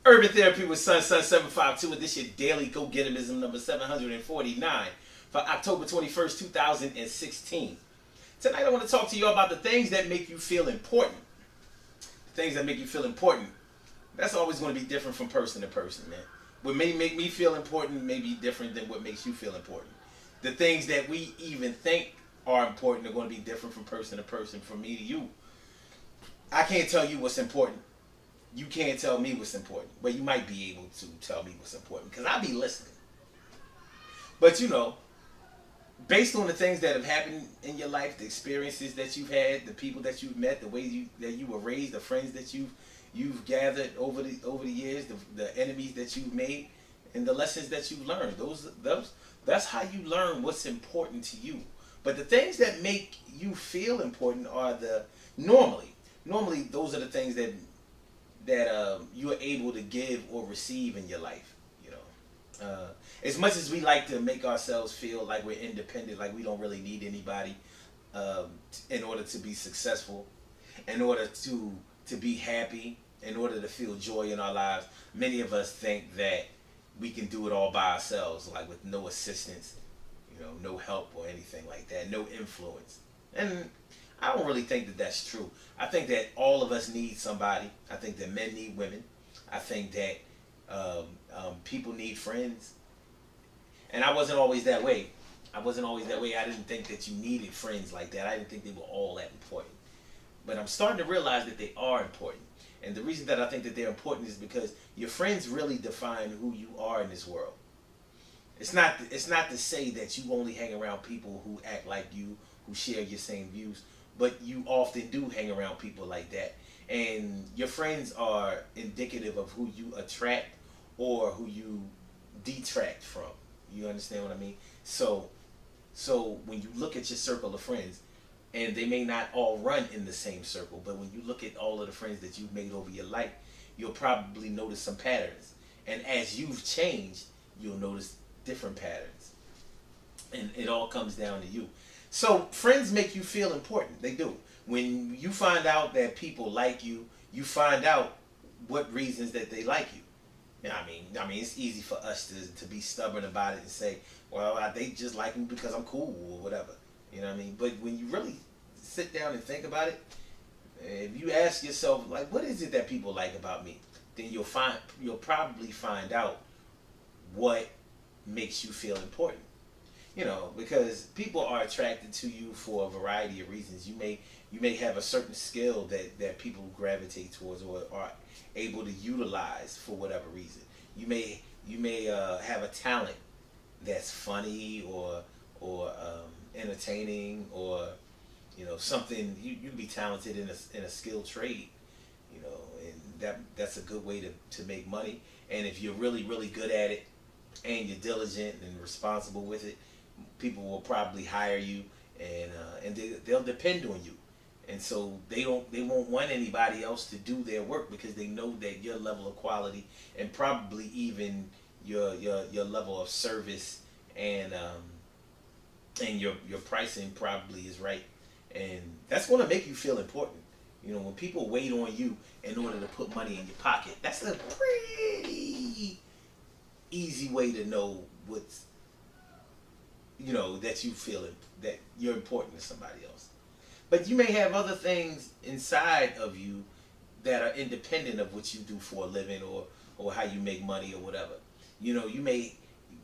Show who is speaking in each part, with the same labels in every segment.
Speaker 1: Urban Therapy with Sun 752, and this your daily go-getterism number 749 for October 21st, 2016. Tonight I want to talk to you about the things that make you feel important. The things that make you feel important. That's always going to be different from person to person, man. What may make me feel important may be different than what makes you feel important. The things that we even think are important are going to be different from person to person, from me to you. I can't tell you what's important. You can't tell me what's important, but you might be able to tell me what's important because I'll be listening. But you know, based on the things that have happened in your life, the experiences that you've had, the people that you've met, the way that you were raised, the friends that you've gathered over the years, the enemies that you've made, and the lessons that you've learned. That's how you learn what's important to you. But the things that make you feel important are normally those are the things that you are able to give or receive in your life. You know, as much as we like to make ourselves feel like we're independent, like we don't really need anybody in order to be successful, in order to be happy, in order to feel joy in our lives, many of us think that we can do it all by ourselves, like with no assistance, you know, no help or anything like that, no influence. And I don't really think that that's true. I think that all of us need somebody. I think that men need women. I think that people need friends. And I wasn't always that way. I didn't think that you needed friends like that. I didn't think they were all that important. But I'm starting to realize that they are important. And the reason that I think that they're important is because your friends really define who you are in this world. It's not to say that you only hang around people who act like you, who share your same views, but you often do hang around people like that. And your friends are indicative of who you attract or who you detract from. You understand what I mean? So when you look at your circle of friends, and they may not all run in the same circle, but when you look at all of the friends that you've made over your life, you'll probably notice some patterns. And as you've changed, you'll notice different patterns. And it all comes down to you. So friends make you feel important. They do. When you find out that people like you, you find out what reasons that they like you. Yeah, I mean, it's easy for us to be stubborn about it and say, well, they just like me because I'm cool or whatever. You know what I mean? But when you really sit down and think about it, if you ask yourself, like, what is it that people like about me? Then you'll probably find out what makes you feel important. You know, because people are attracted to you for a variety of reasons. You may have a certain skill that people gravitate towards or are able to utilize for whatever reason. You may have a talent that's funny or entertaining, or you know, something you'd be talented in a skilled trade. You know, and that's a good way to make money. And if you're really good at it and you're diligent and responsible with it, people will probably hire you, and they'll depend on you, and so they won't want anybody else to do their work because they know that your level of quality and probably even your level of service and your pricing probably is right, and that's going to make you feel important. You know, when people wait on you in order to put money in your pocket, that's a pretty easy way to know what's, you know, that you feel that you're important to somebody else. But you may have other things inside of you that are independent of what you do for a living or how you make money or whatever. You know, you may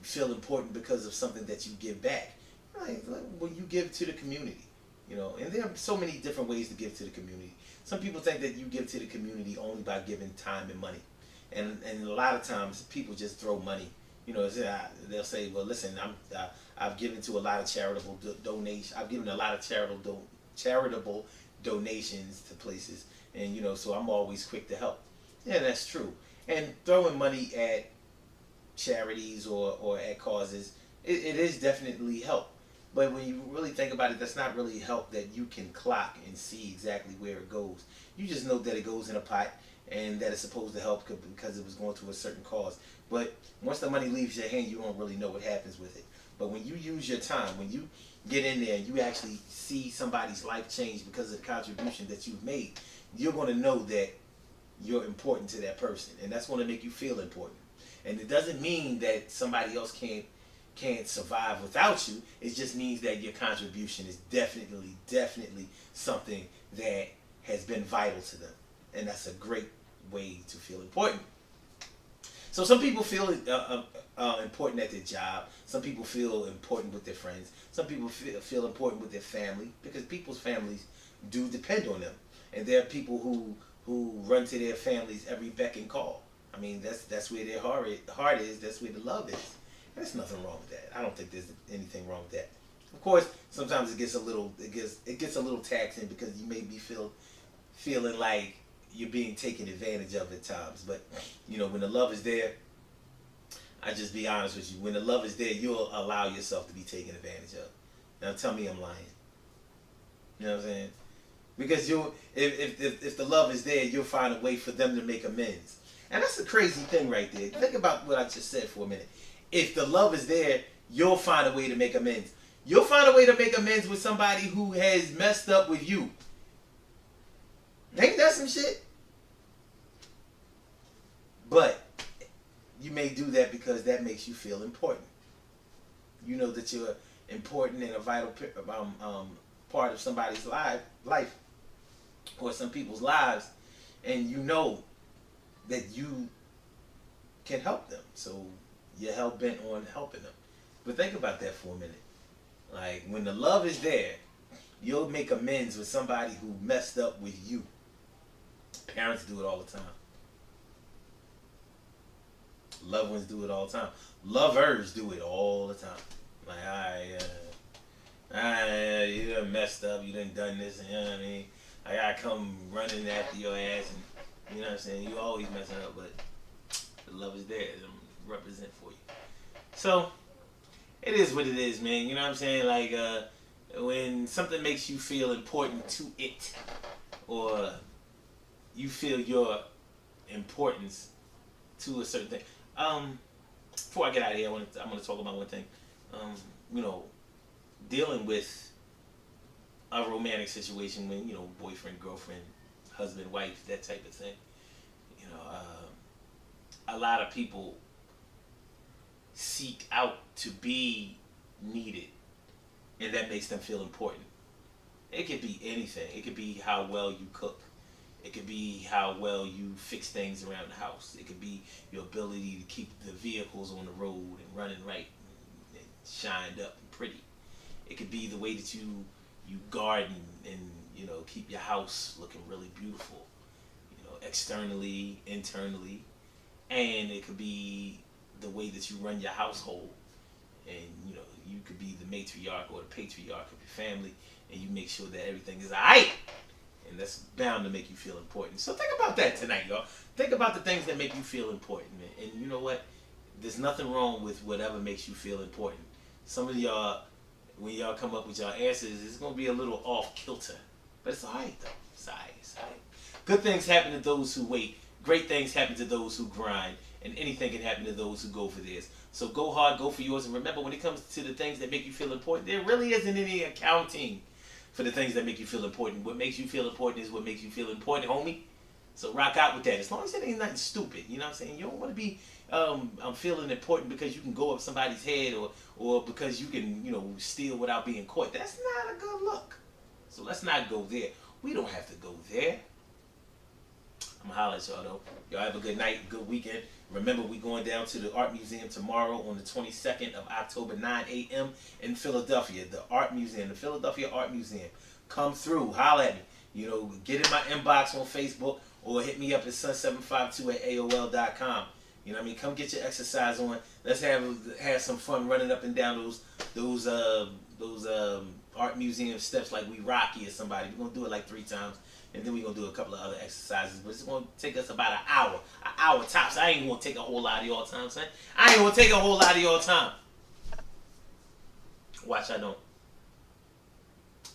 Speaker 1: feel important because of something that you give back. Like when you give to the community, you know, and there are so many different ways to give to the community. Some people think that you give to the community only by giving time and money. And a lot of times people just throw money. You know, they'll say, well, listen, I've given to a lot of charitable donations. I've given a lot of charitable donations to places, and you know, so I'm always quick to help. Yeah, that's true. And throwing money at charities or at causes, it is definitely help. But when you really think about it, that's not really help that you can clock and see exactly where it goes. You just know that it goes in a pot and that it's supposed to help because it was going to a certain cause. But once the money leaves your hand, you don't really know what happens with it. But when you use your time, when you get in there and you actually see somebody's life change because of the contribution that you've made, you're going to know that you're important to that person, and that's going to make you feel important. And it doesn't mean that somebody else can't survive without you. It just means that your contribution is definitely something that has been vital to them, and that's a great way to feel important. So some people feel important at their job. Some people feel important with their friends. Some people feel important with their family, because people's families do depend on them. And there are people who run to their families every beck and call. I mean, that's where their heart is. That's where the love is. And there's nothing wrong with that. I don't think there's anything wrong with that. Of course, sometimes it gets a little taxing, because you may be feeling like you're being taken advantage of at times. But you know, when the love is there, I just be honest with you. When the love is there, you'll allow yourself to be taken advantage of. Now tell me I'm lying. You know what I'm saying? Because if the love is there, you'll find a way for them to make amends. And that's the crazy thing right there. Think about what I just said for a minute. If the love is there, you'll find a way to make amends. You'll find a way to make amends with somebody who has messed up with you. Ain't that some shit? But you may do that because that makes you feel important. You know that you're important and a vital part of somebody's life, or some people's lives, and you know that you can help them. So you're hell bent on helping them. But think about that for a minute. Like, when the love is there, you'll make amends with somebody who messed up with you. Parents do it all the time. Loved ones do it all the time. Lovers do it all the time. Like, you done messed up, you done this, and you know what I mean? I gotta come running after your ass, and you know what I'm saying? You always messing up, but the love is there to represent for you. So, it is what it is, man. You know what I'm saying? Like, when something makes you feel important to it, or you feel your importance to a certain thing. Before I get out of here, I'm going to talk about one thing. You know, dealing with a romantic situation, when, you know, boyfriend, girlfriend, husband, wife, that type of thing. You know, a lot of people seek out to be needed, and that makes them feel important. It could be anything. It could be how well you cook. It could be how well you fix things around the house. It could be your ability to keep the vehicles on the road and running right and shined up and pretty. It could be the way that you garden and, you know, keep your house looking really beautiful, you know, externally, internally. And it could be the way that you run your household. And, you know, you could be the matriarch or the patriarch of your family, and you make sure that everything is all right. And that's bound to make you feel important. So think about that tonight, y'all. Think about the things that make you feel important, man. And you know what? There's nothing wrong with whatever makes you feel important. Some of y'all, when y'all come up with y'all answers, it's going to be a little off kilter. But it's all right, though. It's all right. It's all right. Good things happen to those who wait. Great things happen to those who grind. And anything can happen to those who go for theirs. So go hard, go for yours. And remember, when it comes to the things that make you feel important, there really isn't any accounting for the things that make you feel important. What makes you feel important is what makes you feel important, homie. So rock out with that. As long as it ain't nothing stupid, you know what I'm saying? You don't want to be feeling important because you can go up somebody's head, or because you can, you know, steal without being caught. That's not a good look. So let's not go there. We don't have to go there. I'm going to holler at y'all, though. Y'all have a good night, good weekend. Remember, we going down to the Art Museum tomorrow on the 22nd of October, 9 a.m. in Philadelphia. The Art Museum, the Philadelphia Art Museum. Come through, holler at me. You know, get in my inbox on Facebook, or hit me up at sun752@AOL.com. You know what I mean? Come get your exercise on. Let's have some fun running up and down those Art Museum steps like we Rocky or somebody. We're going to do it like 3 times. And then we're going to do a couple of other exercises. But it's going to take us about an hour tops. I ain't going to take a whole lot of y'all time, son. I ain't going to take a whole lot of y'all time. Watch I don't.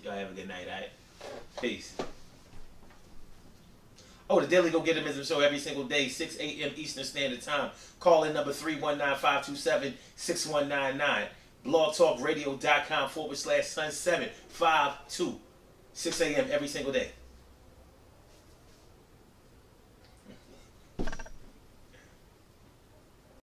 Speaker 1: Y'all have a good night, alright? Peace. Oh, the Daily Go Getism Show every single day, 6 a.m. Eastern Standard Time. Call in number 319-527-6199. blogtalkradio.com/sun752. 6 a.m. every single day.